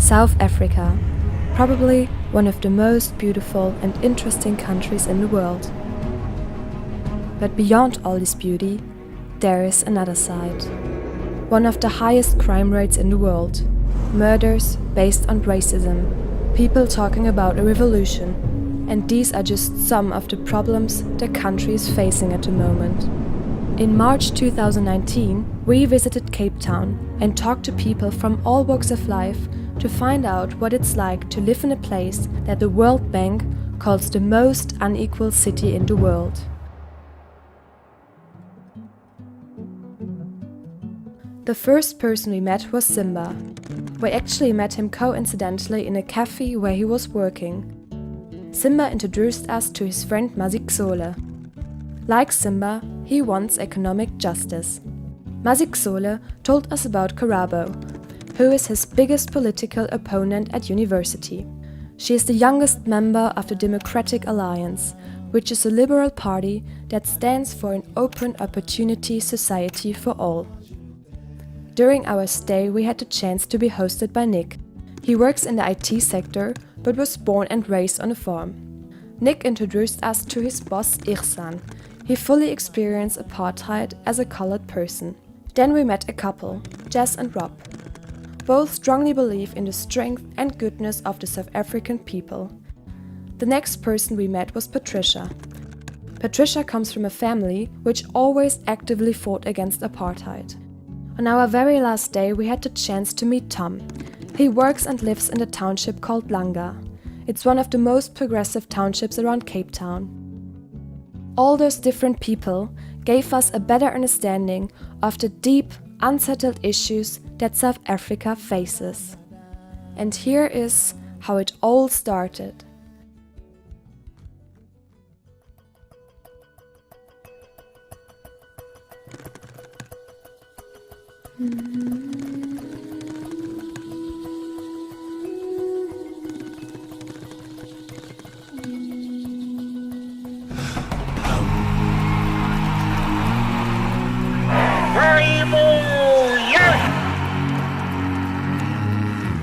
South Africa, probably one of the most beautiful and interesting countries in the world. But beyond all this beauty, there is another side. One of the highest crime rates in the world, murders based on racism, people talking about a revolution, and these are just some of the problems the country is facing at the moment. In March 2019, we visited Cape Town and talked to people from all walks of life to find out what it's like to live in a place that the World Bank calls the most unequal city in the world. The first person we met was Simba. We actually met him coincidentally in a cafe where he was working. Simba introduced us to his friend Mazikzole. Like Simba, he wants economic justice. Mazikzole told us about Karabo, who is his biggest political opponent at university. She is the youngest member of the Democratic Alliance, which is a liberal party that stands for an open opportunity society for all. During our stay, we had the chance to be hosted by Nick. He works in the IT sector, but was born and raised on a farm. Nick introduced us to his boss Ihsan. He fully experienced apartheid as a colored person. Then we met a couple, Jess and Rob. Both strongly believe in the strength and goodness of the South African people. The next person we met was Patricia. Patricia comes from a family which always actively fought against apartheid. On our very last day, we had the chance to meet Tom. He works and lives in the township called Langa. It's one of the most progressive townships around Cape Town. All those different people gave us a better understanding of the deep, unsettled issues that South Africa faces. And here is how it all started.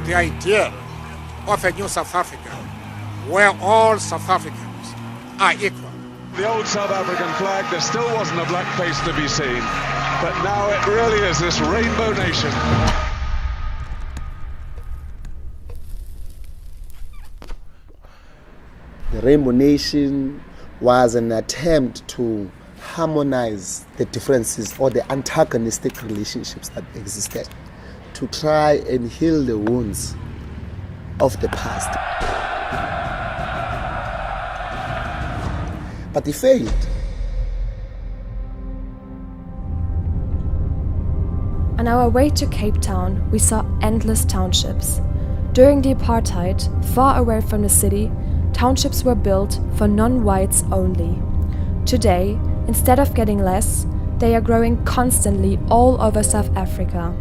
The idea of a new South Africa, where all South Africans are equal. The old South African flag, there still wasn't a black face to be seen, but now it really is this rainbow nation. The Rainbow Nation was an attempt to harmonize the differences or the antagonistic relationships that existed, to try and heal the wounds of the past. But they failed. On our way to Cape Town, we saw endless townships. During the apartheid, far away from the city, townships were built for non-whites only. Today, instead of getting less, they are growing constantly all over South Africa.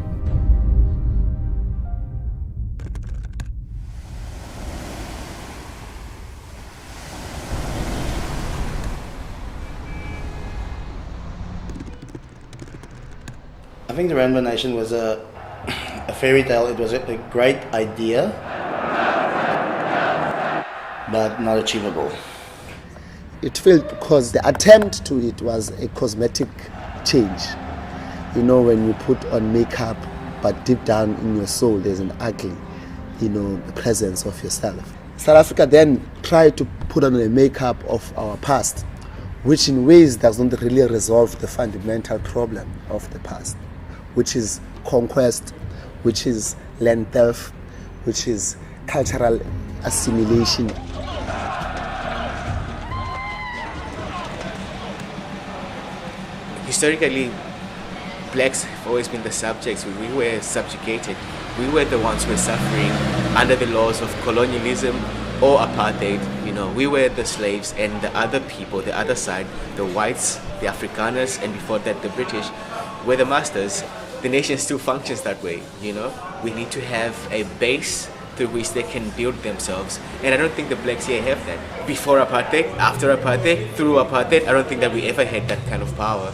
I think the Rainbow Nation was a fairy tale. It was a great idea, but not achievable. It failed because the attempt to it was a cosmetic change. You know, when you put on makeup, but deep down in your soul there's an ugly, presence of yourself. South Africa then tried to put on a makeup of our past, which in ways doesn't really resolve the fundamental problem of the past, which is conquest, which is land theft, which is cultural assimilation. Historically, blacks have always been the subjects. We were subjugated. We were the ones who were suffering under the laws of colonialism or apartheid. We were the slaves, and the other people, the other side, the whites, the Afrikaners, and before that the British, were the masters. The nation still functions that way. We need to have a base through which they can build themselves, and I don't think the blacks here have that. Before apartheid, after apartheid, through apartheid, I don't think that we ever had that kind of power.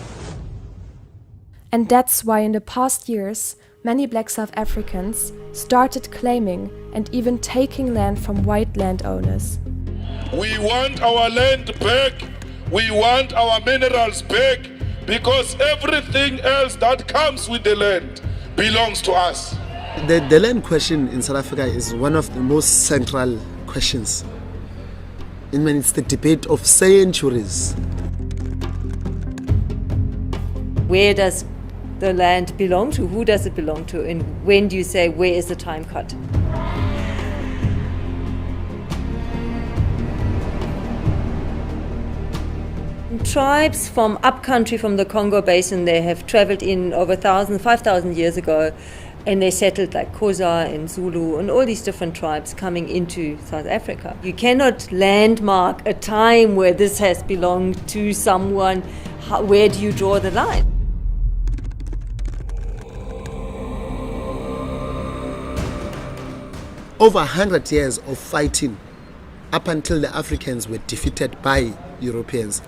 And that's why in the past years, many black South Africans started claiming and even taking land from white landowners. We want our land back, we want our minerals back, because everything else that comes with the land belongs to us. The land question in South Africa is one of the most central questions. I mean, it's the debate of centuries. Where does the land belong to? Who does it belong to? And when do you say, where is the time cut? Tribes from upcountry, from the Congo Basin, they have traveled in over 5,000 years ago, and they settled like Xhosa and Zulu and all these different tribes coming into South Africa. You cannot landmark a time where this has belonged to someone. Where do you draw the line? Over 100 years of fighting up until the Africans were defeated by Europeans.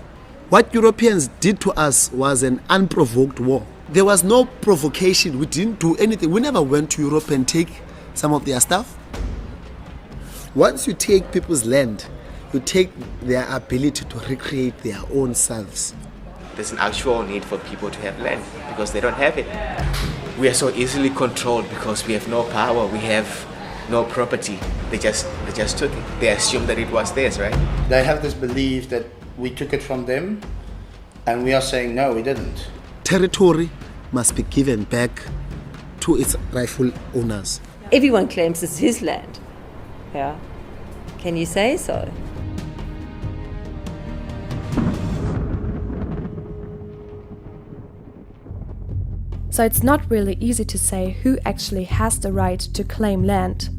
What Europeans did to us was an unprovoked war. There was no provocation. We didn't do anything. We never went to Europe and take some of their stuff. Once you take people's land, you take their ability to recreate their own selves. There's an actual need for people to have land because they don't have it. We are so easily controlled because we have no power, we have no property. They just took it. They assumed that it was theirs, right? They have this belief that we took it from them, and we are saying no, we didn't. Territory must be given back to its rightful owners. Everyone claims it's his land. Yeah. Can you say so? So it's not really easy to say who actually has the right to claim land,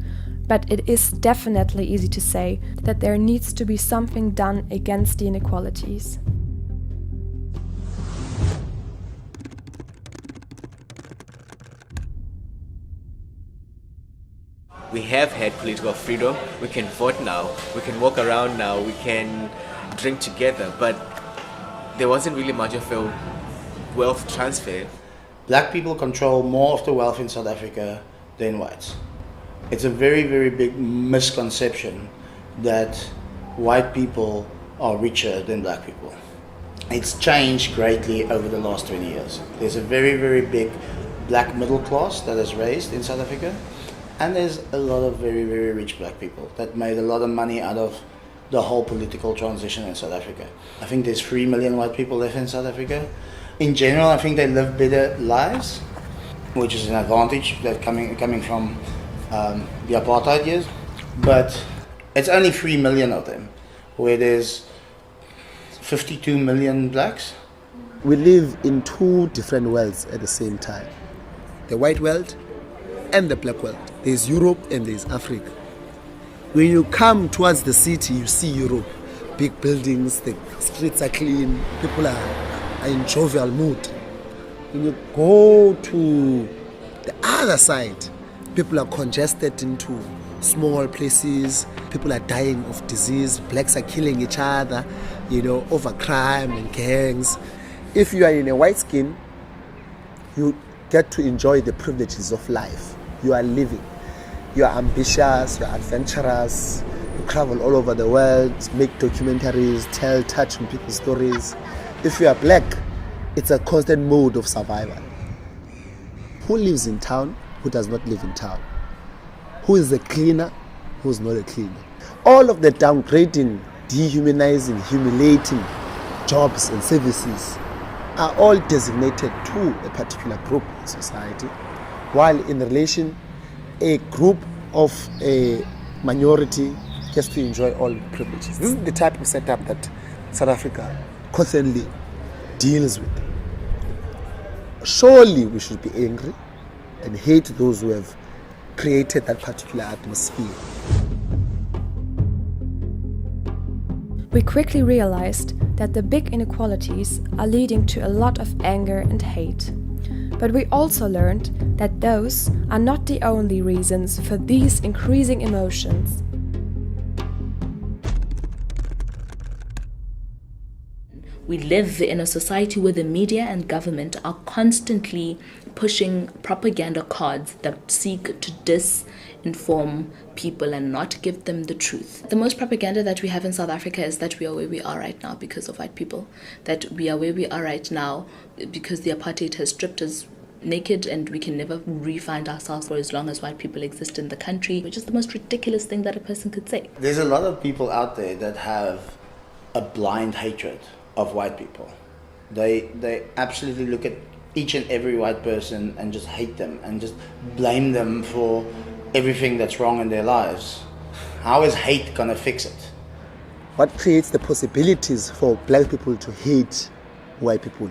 but it is definitely easy to say that there needs to be something done against the inequalities. We have had political freedom, we can vote now, we can walk around now, we can drink together, but there wasn't really much of a wealth transfer. Black people control more of the wealth in South Africa than whites. It's a very, very big misconception that white people are richer than black people. It's changed greatly over the last 20 years. There's a very, very big black middle class that is raised in South Africa, and there's a lot of very, very rich black people that made a lot of money out of the whole political transition in South Africa. I think there's 3 million white people left in South Africa. In general, I think they live better lives, which is an advantage that coming from the apartheid years. But it's only 3 million of them, where there's 52 million blacks. We live in two different worlds at the same time. The white world and the black world. There's Europe and there's Africa. When you come towards the city, you see Europe. Big buildings, the streets are clean, people are in jovial mood. When you go to the other side, people are congested into small places, people are dying of disease, blacks are killing each other, over crime and gangs. If you are in a white skin, you get to enjoy the privileges of life. You are living. You are ambitious, you are adventurous, you travel all over the world, make documentaries, tell touching people's stories. If you are black, it's a constant mode of survival. Who lives in town? Who does not live in town? Who is a cleaner? Who is not a cleaner? All of the downgrading, dehumanizing, humiliating jobs and services are all designated to a particular group in society, while in relation, a group of a minority gets to enjoy all privileges. This is the type of setup that South Africa constantly deals with. Surely we should be angry and hate those who have created that particular atmosphere. We quickly realized that the big inequalities are leading to a lot of anger and hate. But we also learned that those are not the only reasons for these increasing emotions. We live in a society where the media and government are constantly pushing propaganda cards that seek to disinform people and not give them the truth. The most propaganda that we have in South Africa is that we are where we are right now because of white people, that we are where we are right now because the apartheid has stripped us naked and we can never re-find ourselves for as long as white people exist in the country, which is the most ridiculous thing that a person could say. There's a lot of people out there that have a blind hatred of white people. They absolutely look at each and every white person and just hate them and just blame them for everything that's wrong in their lives. How is hate gonna fix it? What creates the possibilities for black people to hate white people?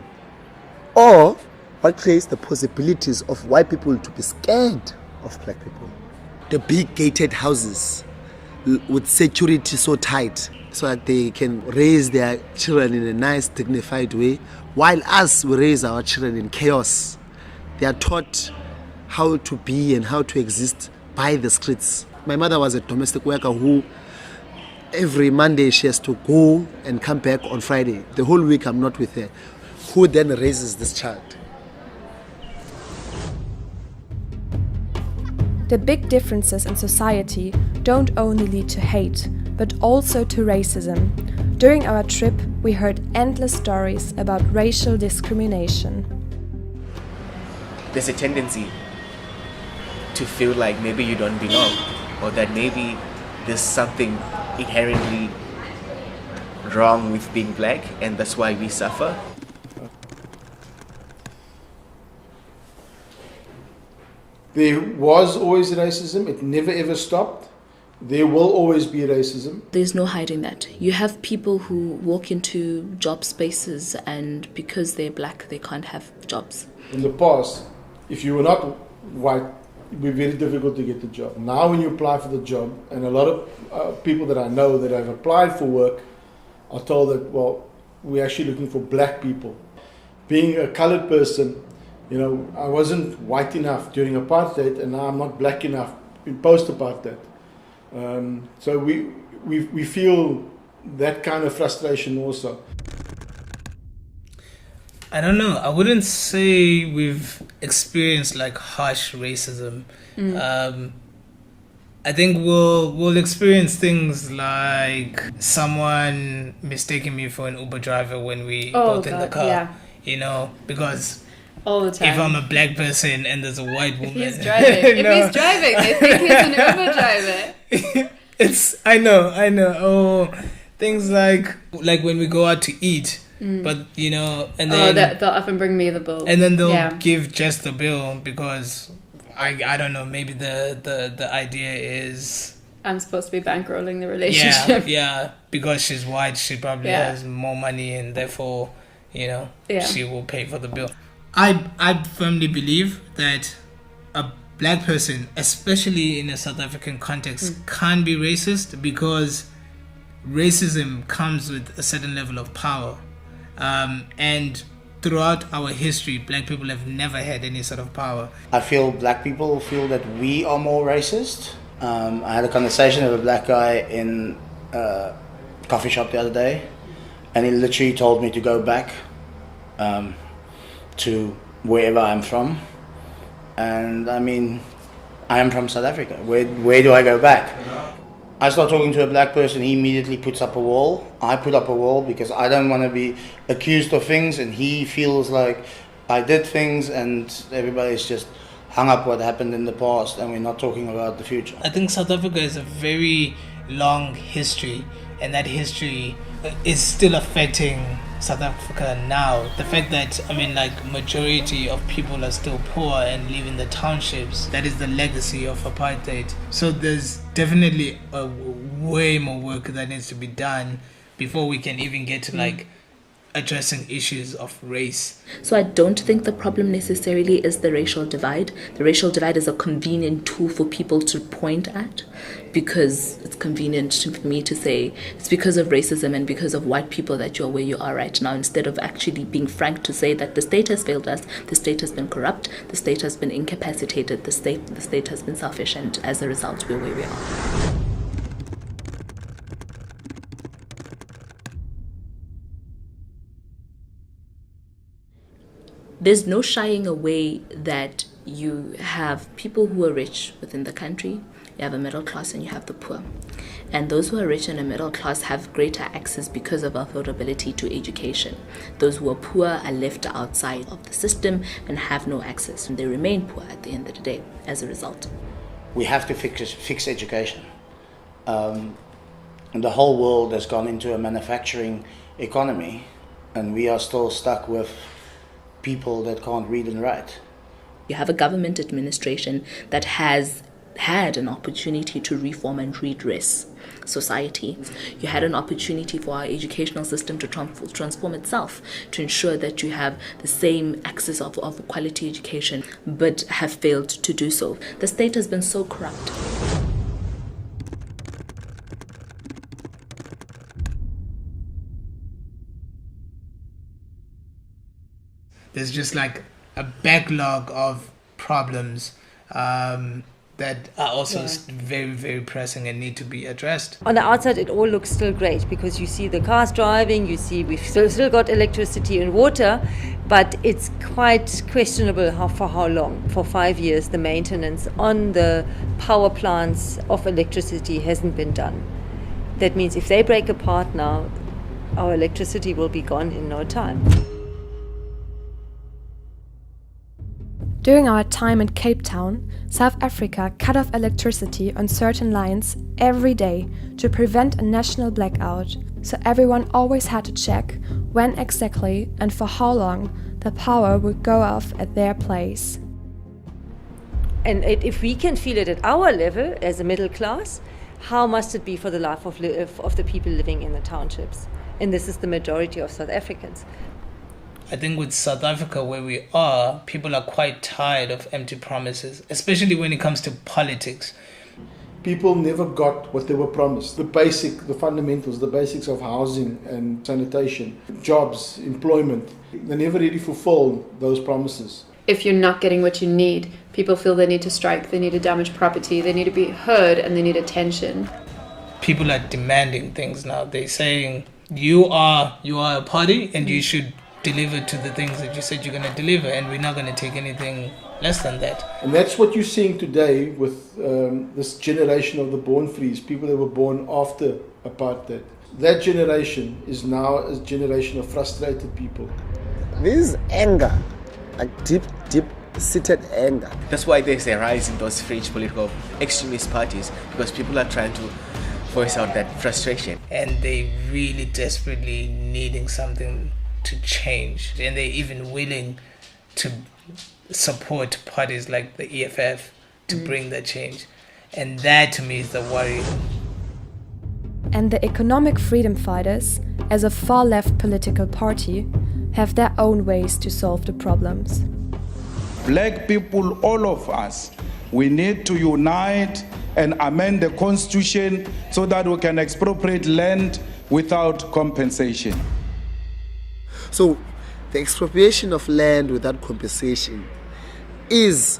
Or what creates the possibilities of white people to be scared of black people? The big gated houses with security so tight so that they can raise their children in a nice, dignified way, while us, we raise our children in chaos. They are taught how to be and how to exist by the streets. My mother was a domestic worker who every Monday she has to go and come back on Friday. The whole week I'm not with her. Who then raises this child? The big differences in society don't only lead to hate, but also to racism. During our trip, we heard endless stories about racial discrimination. There's a tendency to feel like maybe you don't belong, or that maybe there's something inherently wrong with being black, and that's why we suffer. There was always racism. It never ever stopped. There will always be racism. There's no hiding that. You have people who walk into job spaces and because they're black, they can't have jobs. In the past, if you were not white, it would be very difficult to get the job. Now when you apply for the job, and a lot of people that I know that have applied for work are told that, well, we're actually looking for black people. Being a colored person, you know, I wasn't white enough during apartheid, and now I'm not black enough in post-apartheid. So we feel that kind of frustration also. I don't know. I wouldn't say we've experienced like harsh racism. I think we'll experience things like someone mistaking me for an Uber driver when we both in the car. Yeah. You know, because all the time. If I'm a black person and there's a white woman, if he's driving, they think he's an Uber driver. I know. Oh, things like when we go out to eat, but you know, and then they'll often bring me the bill, and then they'll give just the bill because I don't know. Maybe the idea is I'm supposed to be bankrolling the relationship. Yeah, because she's white, she probably has more money, and therefore, you know, she will pay for the bill. I firmly believe that a black person, especially in a South African context, can't be racist because racism comes with a certain level of power. And throughout our history, black people have never had any sort of power. I feel black people feel that we are more racist. I had a conversation with a black guy in a coffee shop the other day, and he literally told me to go back to wherever I'm from. And I mean, I am from South Africa. Where do I go back? I start talking to a black person, he immediately puts up a wall. I put up a wall because I don't want to be accused of things, and he feels like I did things, and everybody's just hung up what happened in the past, and we're not talking about the future. I think South Africa is a very long history, and that history is still affecting South Africa now. The fact that, majority of people are still poor and live in the townships, that is the legacy of apartheid. So there's definitely way more work that needs to be done before we can even get to addressing issues of race. So I don't think the problem necessarily is the racial divide. The racial divide is a convenient tool for people to point at because it's convenient for me to say it's because of racism and because of white people that you're where you are right now, instead of actually being frank to say that the state has failed us, the state has been corrupt, the state has been incapacitated, the state has been selfish, and as a result we're where we are. There's no shying away that you have people who are rich within the country, you have a middle class, and you have the poor. And those who are rich and a middle class have greater access because of affordability to education. Those who are poor are left outside of the system and have no access, and they remain poor at the end of the day as a result. We have to fix education. The whole world has gone into a manufacturing economy, and we are still stuck with people that can't read and write. You have a government administration that has had an opportunity to reform and redress society. You had an opportunity for our educational system to transform itself, to ensure that you have the same access of quality education, but have failed to do so. The state has been so corrupt. There's just like a backlog of problems that are also very, very pressing and need to be addressed. On the outside, it all looks still great because you see the cars driving, you see we've still got electricity and water, but it's quite questionable for how long. For 5 years, the maintenance on the power plants of electricity hasn't been done. That means if they break apart now, our electricity will be gone in no time. During our time in Cape Town, South Africa cut off electricity on certain lines every day to prevent a national blackout, so everyone always had to check when exactly and for how long the power would go off at their place. And if we can feel it at our level as a middle class, how must it be for the life of the people living in the townships? And this is the majority of South Africans. I think with South Africa where we are, people are quite tired of empty promises, especially when it comes to politics. People never got what they were promised. The fundamentals, the basics of housing and sanitation, jobs, employment. They never really fulfilled those promises. If you're not getting what you need, people feel they need to strike, they need to damage property, they need to be heard, and they need attention. People are demanding things now. They're saying, you are a party and you should deliver to the things that you said you're going to deliver, and we're not going to take anything less than that. And that's what you're seeing today with this generation of the born-frees, people that were born after apartheid. That generation is now a generation of frustrated people. This anger, like deep-seated anger. That's why there's a rise in those fringe political extremist parties, because people are trying to voice out that frustration. And they really desperately needing something to change, and they're even willing to support parties like the EFF to bring that change, and that to me is the worry. And the Economic Freedom Fighters, as a far-left political party, have their own ways to solve the problems. Black people, all of us, we need to unite and amend the constitution so that we can expropriate land without compensation. So the expropriation of land without compensation is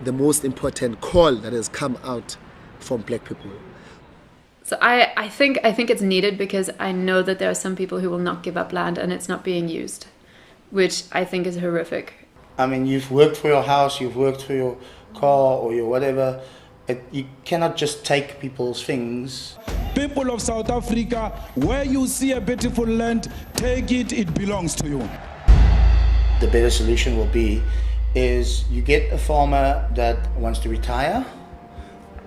the most important call that has come out from black people. So I think it's needed because I know that there are some people who will not give up land and it's not being used, which I think is horrific. I mean, you've worked for your house, you've worked for your car or your whatever. You cannot just take people's things. People of South Africa, where you see a beautiful land, take it, it belongs to you. The better solution will be is you get a farmer that wants to retire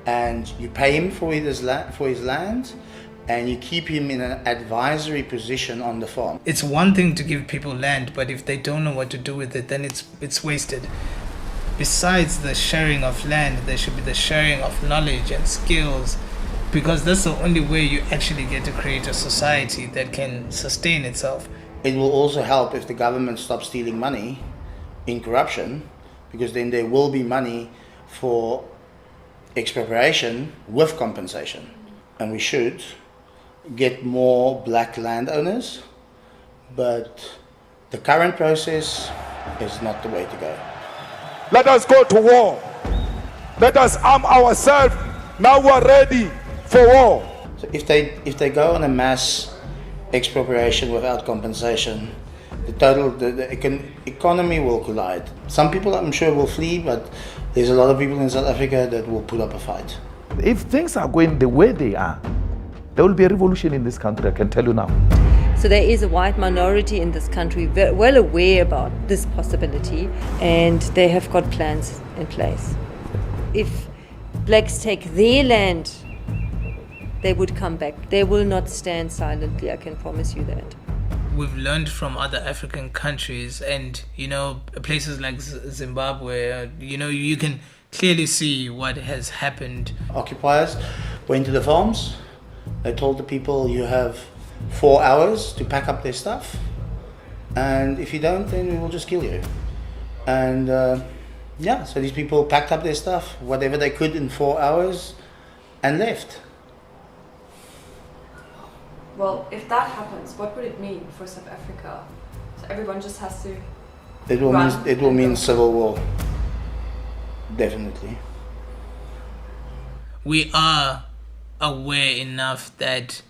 and you pay him for his land and you keep him in an advisory position on the farm. It's one thing to give people land, but if they don't know what to do with it, then it's wasted. Besides the sharing of land, there should be the sharing of knowledge and skills, because that's the only way you actually get to create a society that can sustain itself. It will also help if the government stops stealing money in corruption, because then there will be money for expropriation with compensation. And we should get more black landowners, but the current process is not the way to go. Let us go to war. Let us arm ourselves. Now we are ready for war. So if they go on a mass expropriation without compensation, The economy will collide. Some people, I'm sure, will flee, but there's a lot of people in South Africa that will put up a fight. If things are going the way they are, there will be a revolution in this country, I can tell you now. So there is a white minority in this country very well aware about this possibility, and they have got plans in place. If blacks take their land, they would come back. They will not stand silently, I can promise you that. We've learned from other African countries, and places like Zimbabwe, you can clearly see what has happened. Occupiers went to the farms. They told the people, you have 4 hours to pack up their stuff, and if you don't, then we will just kill you. And so these people packed up their stuff, whatever they could in 4 hours, and left. Well, if that happens, what would it mean for South Africa? So everyone just has to It will mean civil war. Definitely. We are aware enough that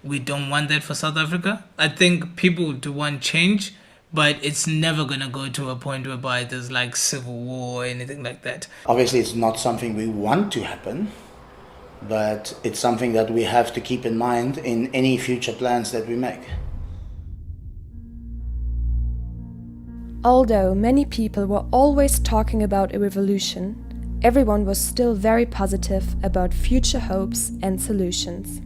we don't want that for South Africa. I think people do want change, but it's never going to go to a point whereby there's like civil war or anything like that. Obviously, it's not something we want to happen, but it's something that we have to keep in mind in any future plans that we make. Although many people were always talking about a revolution, everyone was still very positive about future hopes and solutions.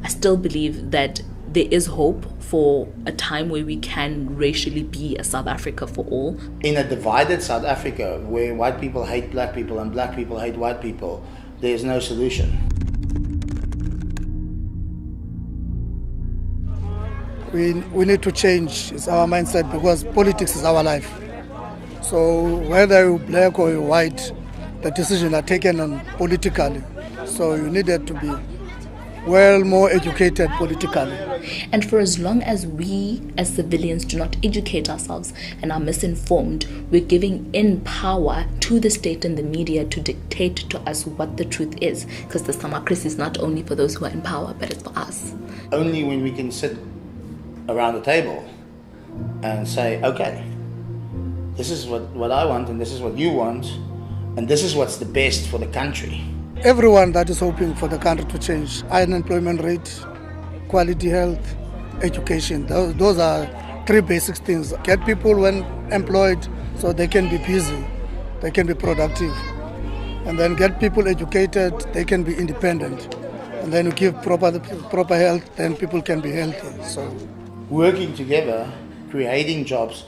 I still believe that there is hope for a time where we can racially be a South Africa for all. In a divided South Africa, where white people hate black people and black people hate white people, there is no solution. We need to change our mindset, because politics is our life. So whether you're black or you're white, the decisions are taken on politically. So you needed to be more educated politically. And for as long as we as civilians do not educate ourselves and are misinformed, we're giving in power to the state and the media to dictate to us what the truth is. Because the democracy is not only for those who are in power, but it's for us. Only when we can sit around the table and say, okay, this is what I want and this is what you want, and this is what's the best for the country. Everyone that is hoping for the country to change, high unemployment rate, quality health, education, those are three basic things. Get people when employed so they can be busy, they can be productive. And then get people educated, they can be independent. And then you give proper health, then people can be healthy. So, working together, creating jobs,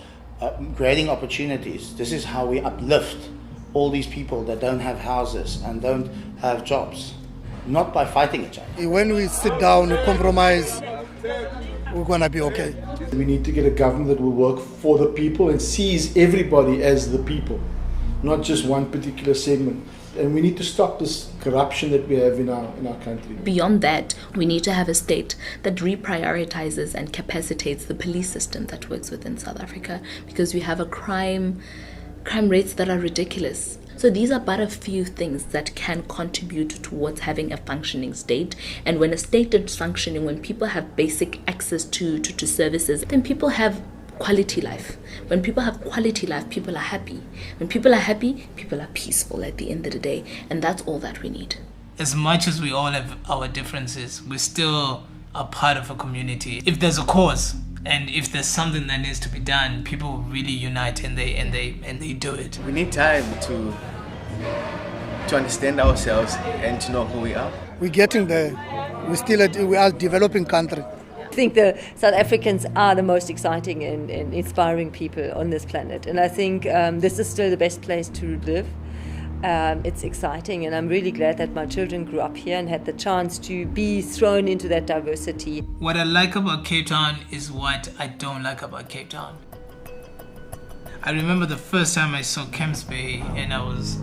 creating opportunities, this is how we uplift all these people that don't have houses and don't have jobs, not by fighting each other. When we sit down and compromise, we're going to be okay. We need to get a government that will work for the people and sees everybody as the people, not just one particular segment. And we need to stop this corruption that we have in our country. Beyond that, we need to have a state that reprioritizes and capacitates the police system that works within South Africa, because we have a crime rates that are ridiculous. So these are but a few things that can contribute towards having a functioning state. And when a state is functioning, when people have basic access to services, then people have quality life. When people have quality life, people are happy. When people are happy, people are peaceful at the end of the day. And that's all that we need. As much as we all have our differences, we're still a part of a community. If there's a cause, and if there's something that needs to be done, people really unite and they do it. We need time to understand ourselves and to know who we are. We're getting there. We are a developing country. I think the South Africans are the most exciting and inspiring people on this planet. And I think this is still the best place to live. It's exciting, and I'm really glad that my children grew up here and had the chance to be thrown into that diversity. What I like about Cape Town is what I don't like about Cape Town. I remember the first time I saw Camps Bay, and I was,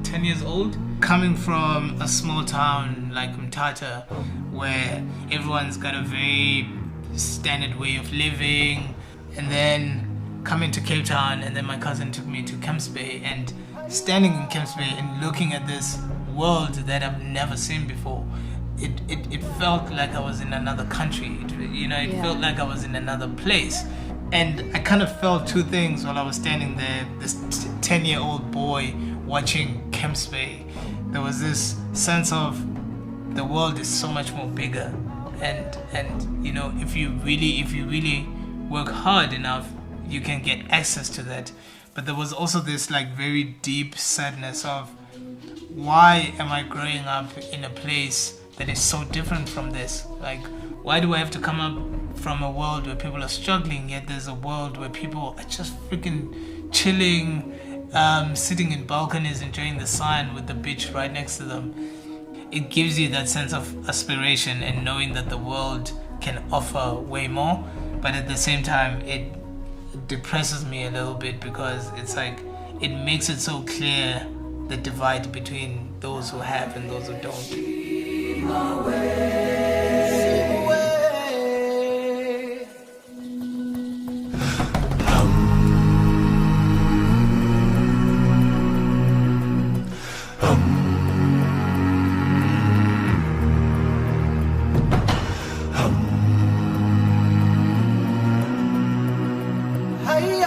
10 years old? Coming from a small town like Mthatha, where everyone's got a very standard way of living, and then coming to Cape Town, and then my cousin took me to Camps Bay, and standing in Camps Bay and looking at this world that I've never seen before, it felt like I was in another country. It felt like I was in another place. And I kind of felt two things while I was standing there. This 10-year-old boy watching Kemps Bay. There was this sense of the world is so much more bigger, and if you really work hard enough, you can get access to that. But there was also this like very deep sadness of, why am I growing up in a place that is so different from this? Like, why do I have to come up from a world where people are struggling, yet there's a world where people are just freaking chilling, sitting in balconies, enjoying the sun with the beach right next to them? It gives you that sense of aspiration and knowing that the world can offer way more, but at the same time it depresses me a little bit, because it's like it makes it so clear the divide between those who have and those who don't. Hey,